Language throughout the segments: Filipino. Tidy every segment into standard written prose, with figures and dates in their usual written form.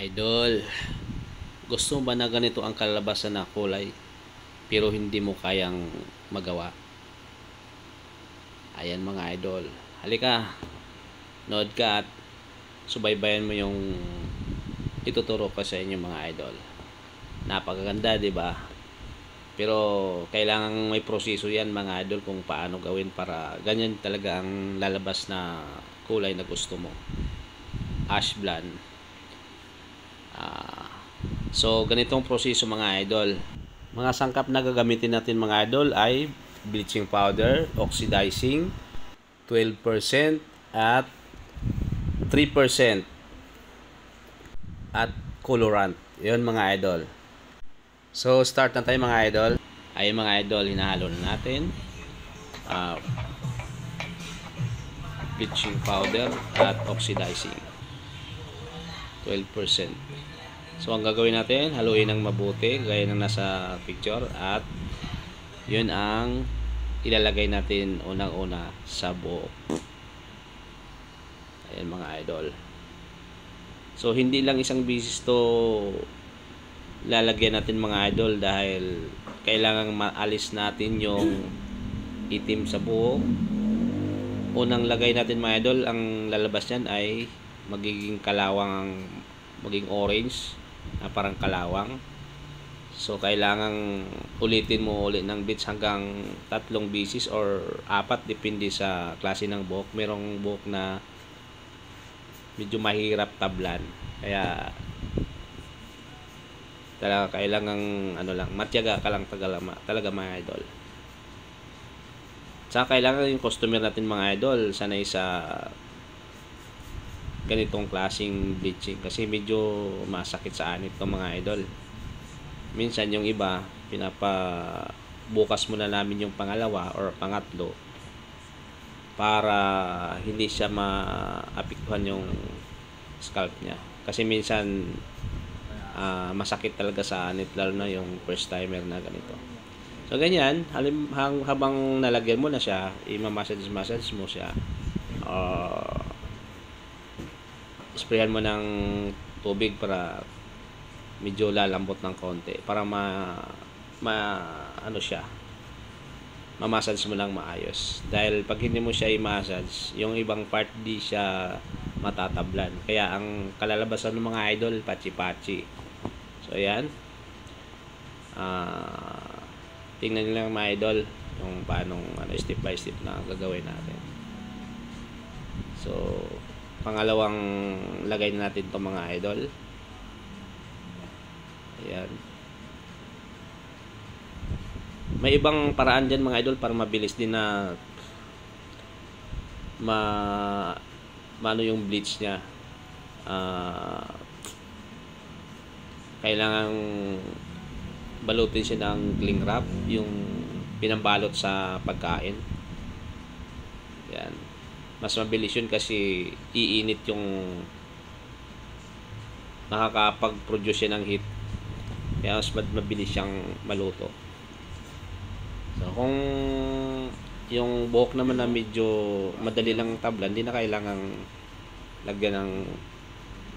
Idol, gusto mo ba na ganito ang kalabasan na kulay pero hindi mo kayang magawa? Ayan mga idol, halika, nood ka at subaybayan mo yung ituturo ko sa inyo mga idol. Napakaganda, di ba? Pero kailangan may proseso yan mga idol kung paano gawin para ganyan talaga ang lalabas na kulay na gusto mo. Ash blonde. So ganitong proseso mga idol. Mga sangkap na gagamitin natin mga idol ay bleaching powder, oxidizing, 12% at 3% at colorant. Yun mga idol. So start na tayo mga idol. Ay mga idol, hinahalo na natin bleaching powder at oxidizing 12%. So ang gagawin natin, haluin ng mabuti gaya ng nasa picture at yun ang ilalagay natin unang-una sa buhok. Ayan mga idol. So hindi lang isang bisis to lalagyan natin mga idol dahil kailangan maalis natin yung itim sa buhok. Unang lagay natin mga idol, ang lalabas niyan ay magiging kalawang, maging orange na parang kalawang. So kailangan ulitin mo ulit ng bleach hanggang 3 bisis or 4, depende sa klase ng buhok. Merong buhok na medyo mahirap tablan, kaya talaga kailangan matyaga ka lang talaga mga idol. Saka kailangan yung customer natin mga idol sanay sa ganitong klaseng bleaching kasi medyo masakit sa anit ng mga idol. Minsan yung iba pinapabukas muna namin yung pangalawa or pangatlo para hindi siya maapektuhan yung scalp niya kasi minsan masakit talaga sa anit, lalo na yung first timer na ganito. So ganyan, habang nalagyan mo na siya, i-massage mo siya, sprayan mo ng tubig para medyo lalambot ng konti para ma-massage mo lang maayos. Dahil pag hindi mo siya i-massage, yung ibang part di siya matatablan. Kaya ang kalalabasan ng mga idol, pachi-pachi. So ayan. Tingnan nyo lang mga idol yung paano step by step na gagawin natin. So pangalawang lagay na natin itong mga idol. Ayan. May ibang paraan dyan mga idol para mabilis din na yung bleach nya. Kailangan balutin siya ng cling wrap, yung pinambalot sa pagkain. Yan. Mas mabilis yun kasi iinit yung nakakapag-produce siya ng heat. Kaya mas mabilis siyang maluto. So kung yung buhok naman na medyo madali lang tablan, hindi na kailangang lagyan ng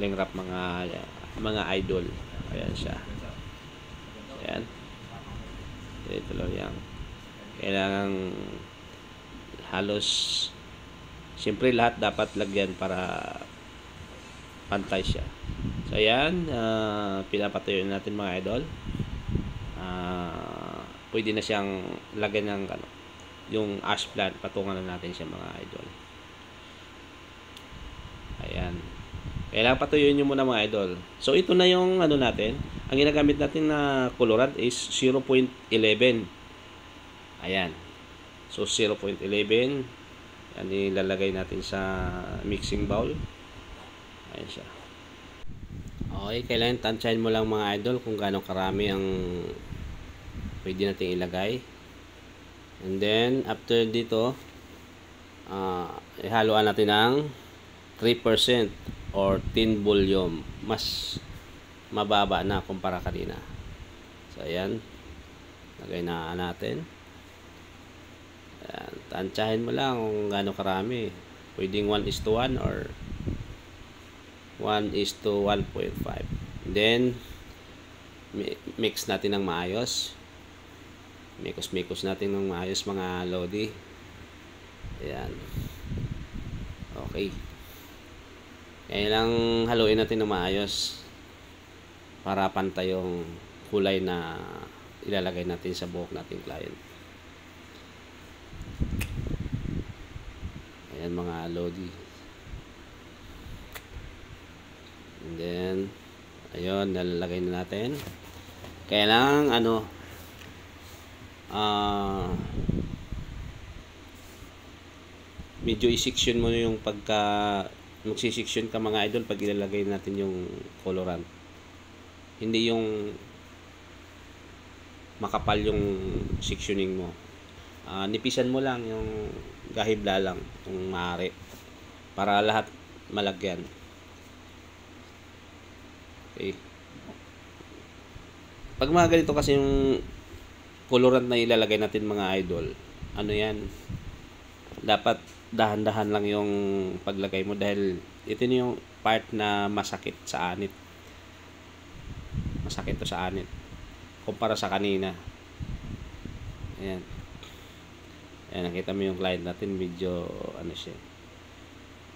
cling wrap mga idol. Ayan siya. Ayan. Ito lang yan. Kailangan halos, siyempre lahat dapat lagyan para pantay siya. So ayan, pinapatuyo natin mga idol. Pwede na siyang lagyan ng yung ash plant, patungan na natin siya mga idol. Ayan. Kailangan patuyuin nyo muna mga idol. So ito na yung natin. Ang ginagamit natin na colorant is 0.11. Ayan. So 0.11. Yan ilalagay natin sa mixing bowl. Ayan siya. Okay, kailangan tansyahin mo lang mga idol kung gaano karami ang pwede natin ilagay. And then after dito, ihaluan natin ng 3% or 10 volume. Mas mababa na kumpara kanina. So ayan, lagay na natin. Ayan, tansyahin mo lang kung gaano karami. Pwedeng 1:1 or 1:1.5. Then mix natin ng maayos. Mikos natin ng maayos mga lodi. Ayan. Okay. Kaya lang haluin natin ng maayos para pantay yung kulay na ilalagay natin sa buhok nating client. Ayan mga lodi. And then ayun, nalalagay na natin. Kailangan medyo i-section mo yung pagka magsi-section ka mga idol pag ilalagay natin yung colorant. Hindi yung makapal yung sectioning mo. Nipisan mo lang yung gahibla lang kung maaari para lahat malagyan. Okay. Pag mga ganito kasi yung colorant na ilalagay natin mga idol, yan, dapat dahan-dahan lang yung paglagay mo dahil ito na yung part na masakit sa anit. Masakit to sa anit kumpara sa kanina. Ayan. Ayan, nakita mo yung client natin medyo siya,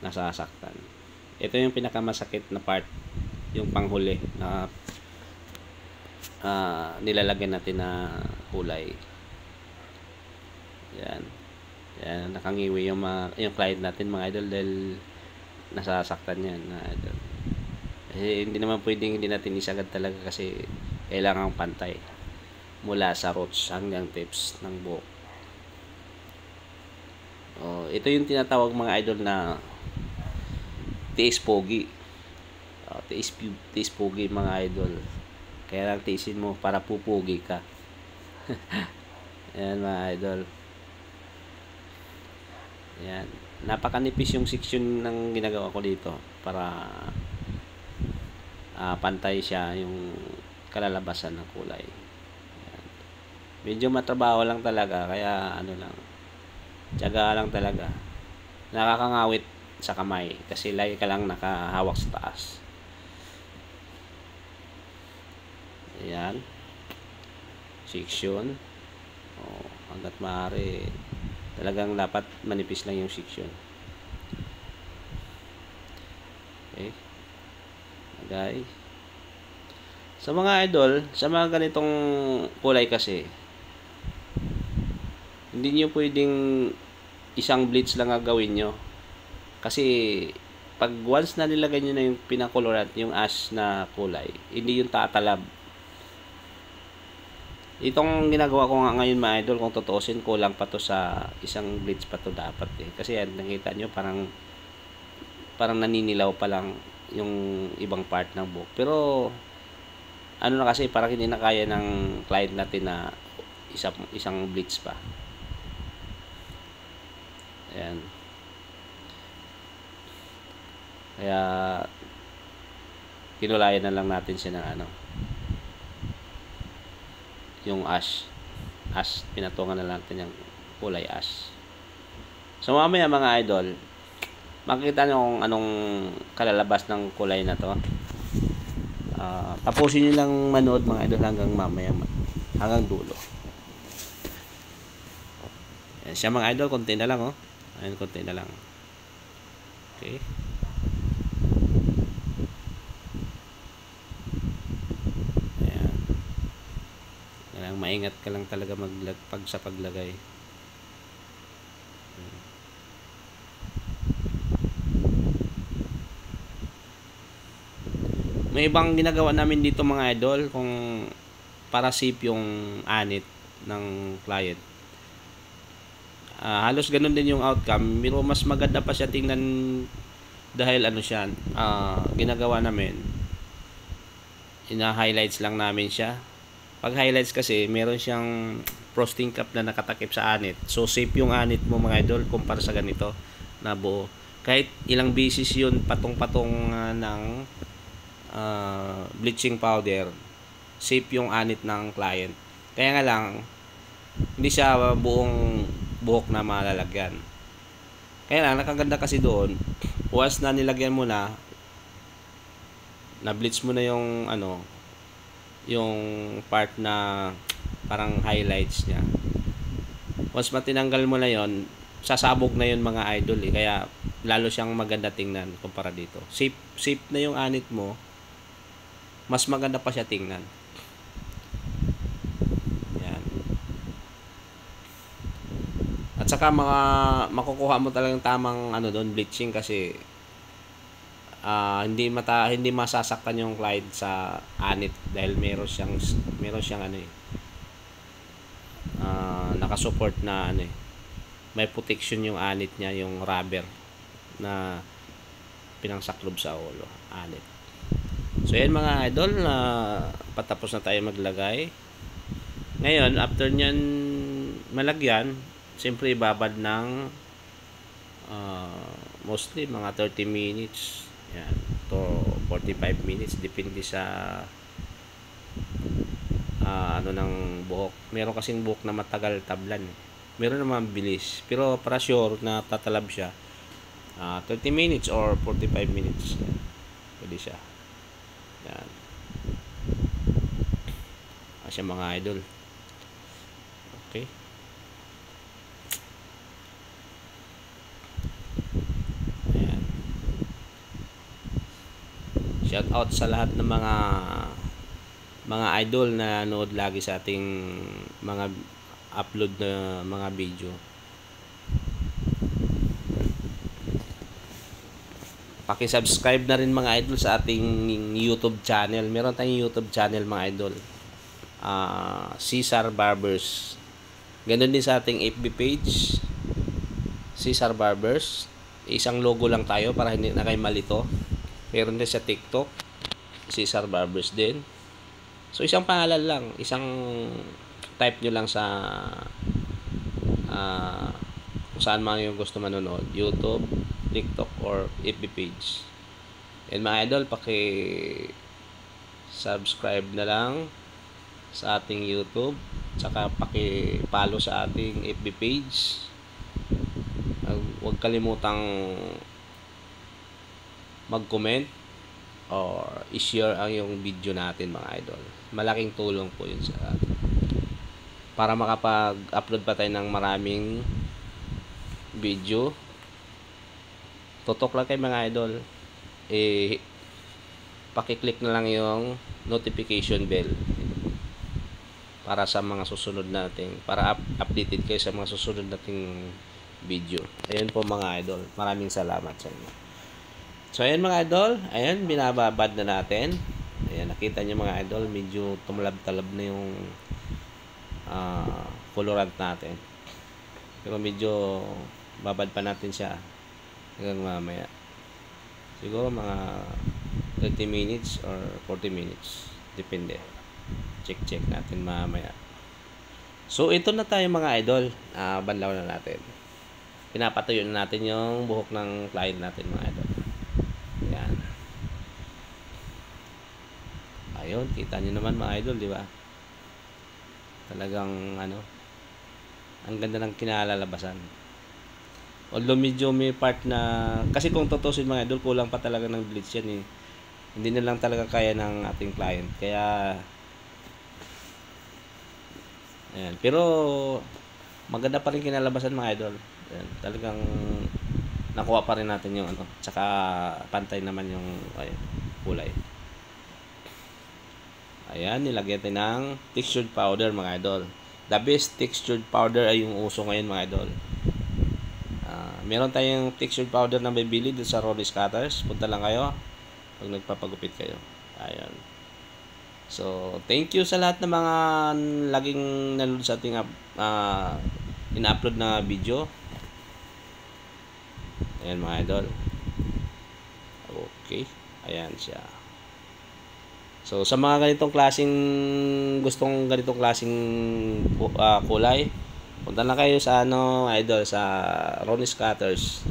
nasasaktan. Ito yung pinakamasakit na part, yung panghuli na nilalagyan natin na kulay. Yan. Yan, nakangiwi yung client natin mga idol dahil nasasaktan yan na idol. Kasi hindi naman pwedeng hindi natin isagad talaga kasi kailangan pantay mula sa roots hanggang tips ng buhok. Ito yung tinatawag mga idol na tiis pogi. Tiis pogi mga idol. Kaya lang tiisin mo para pupugi ka. Ayan mga idol. Ayan. Napakanipis yung section ng ginagawa ko dito para pantay siya yung kalalabasan ng kulay. Ayan. Medyo matrabaho lang talaga kaya lang. Tiyaga lang talaga. Nakakangawit sa kamay kasi lagi ka lang nakahawak sa taas. Ayan. Section. Hanggat maaari talagang dapat manipis lang yung section. Okay. Okay. Sa mga idol, sa mga ganitong kulay kasi, hindi nyo pwedeng isang bleach lang gagawin nyo. Kasi pag once na nilagay nyo na yung pinakolorat, yung ash na kulay, hindi yung tatalab. Itong ginagawa ko nga ngayon mga idol, kung tutuusin, kulang pa to sa isang bleach pa to dapat kasi yan, nakita nyo parang naninilaw pa lang yung ibang part ng buhok. Pero na kasi parang hindi na kaya ng client natin na isang bleach pa. Ayan. Kaya kinulayan na lang natin siya ng yung ash, pinatungan na natin yung kulay ash. So mamaya mga idol, makikita nyo kung anong kalalabas ng kulay na to. Tapusin nyo lang manood mga idol hanggang mamaya, hanggang dulo. Yan siya mga idol, konti na lang ayun, konti na lang. Okay. Maingat ka lang talaga sa paglagay. May ibang ginagawa namin dito mga idol kung para safe yung anit ng client. Halos ganun din yung outcome, pero mas maganda pa siya tingnan dahil siya, ginagawa namin, ina-highlights lang namin siya. Pag highlights kasi, meron siyang frosting cap na nakatakip sa anit. So, safe yung anit mo mga idol kumpara sa ganito na buo. Kahit ilang beses yun patong-patong ng bleaching powder, safe yung anit ng client. Kaya nga lang, hindi siya buong buhok na malalagyan. Kaya lang, nakaganda kasi doon, once na nilagyan mo na, na-bleach mo na yung ano, yung part na parang highlights niya. Once matinanggal mo na yon, sasabog na yon mga idol eh. Kaya lalo siyang maganda tingnan kumpara dito. Safe na yung anit mo. Mas maganda pa siya tingnan. Yan. At saka mga makukuha mo talagang tamang ano doon, bleaching kasi hindi masasaktan yung client sa anit dahil meron siyang ano eh, nakasupport na ano eh, may protection yung anit niya, yung rubber na pinangsaklob sa ulo, anit. So yan mga idol, na patapos na tayo maglagay. Ngayon after nyan malagyan, siyempre ibabad ng mostly mga 30 minutes yan to 45 minutes, depende sa ano ng buhok. Meron kasing buhok na matagal tablan, meron naman bilis, pero para sure na tatalab siya, 30 minutes or 45 minutes yan, pwede siya. Yan asya mga idol. Okay, ayan, shout out sa lahat ng mga idol na nanood lagi sa ating mga upload na mga video. Paki-subscribe na rin mga idol sa ating YouTube channel. Meron tayong YouTube channel mga idol, Cesar Barbers. Ganun din sa ating FB page, Cesar Barbers. Isang logo lang tayo para hindi na kayo malito. Meron din sa TikTok, Cesar Barbers din. So isang pangalan lang, isang type nyo lang sa kung saan man yung gusto manonood, YouTube, TikTok, or FB page. And mga idol, paki-subscribe na lang sa ating YouTube, tsaka paki-follow sa ating FB page. Huwag kalimutang mag-comment or i-share ang yung video natin mga idol. Malaking tulong po yun sa atin para makapag-upload pa tayo ng maraming video. Tutok lang kayo mga idol, paki-click na lang yung notification bell para sa mga susunod nating, para updated kayo sa mga susunod nating video. Ayun po mga idol, maraming salamat sa inyo. So ayan mga idol, ayan binababad na natin. Ayan, nakita nyo mga idol, medyo tumalab-talab na yung colorant natin, pero medyo babad pa natin siya hanggang mamaya, siguro mga 30 minutes or 40 minutes, depende. Check natin mamaya. So ito na tayo mga idol, banlaw na natin, pinapatuyo na natin yung buhok ng client natin mga idol. Yan, ayun, kita nyo naman mga idol, di ba? Talagang ano, ang ganda ng kinalalabasan. Although medyo may part na, kasi kung tutusin mga idol, kulang pa talaga ng bleach yan eh. Hindi na lang talaga kaya ng ating client. Kaya ayan, pero maganda pa rin kinalabasan mga idol. Ayan, talagang nakuha pa rin natin yung ano, tsaka pantay naman yung kulay. Ayan, nilagyan natin ng textured powder mga idol. The best textured powder ay yung uso ngayon mga idol. Meron tayong textured powder na bibili dito sa Ronnie's Cutters. Punta lang kayo pag nagpapagupit kayo. Ayan. So, thank you sa lahat ng mga laging nanonood sa ating ina-upload na video. Ayan mga idol. Okay. Ayan siya. So, sa mga ganitong klaseng, gustong ganitong klaseng kulay, punta na kayo sa idol, sa Ronnie's Cutters.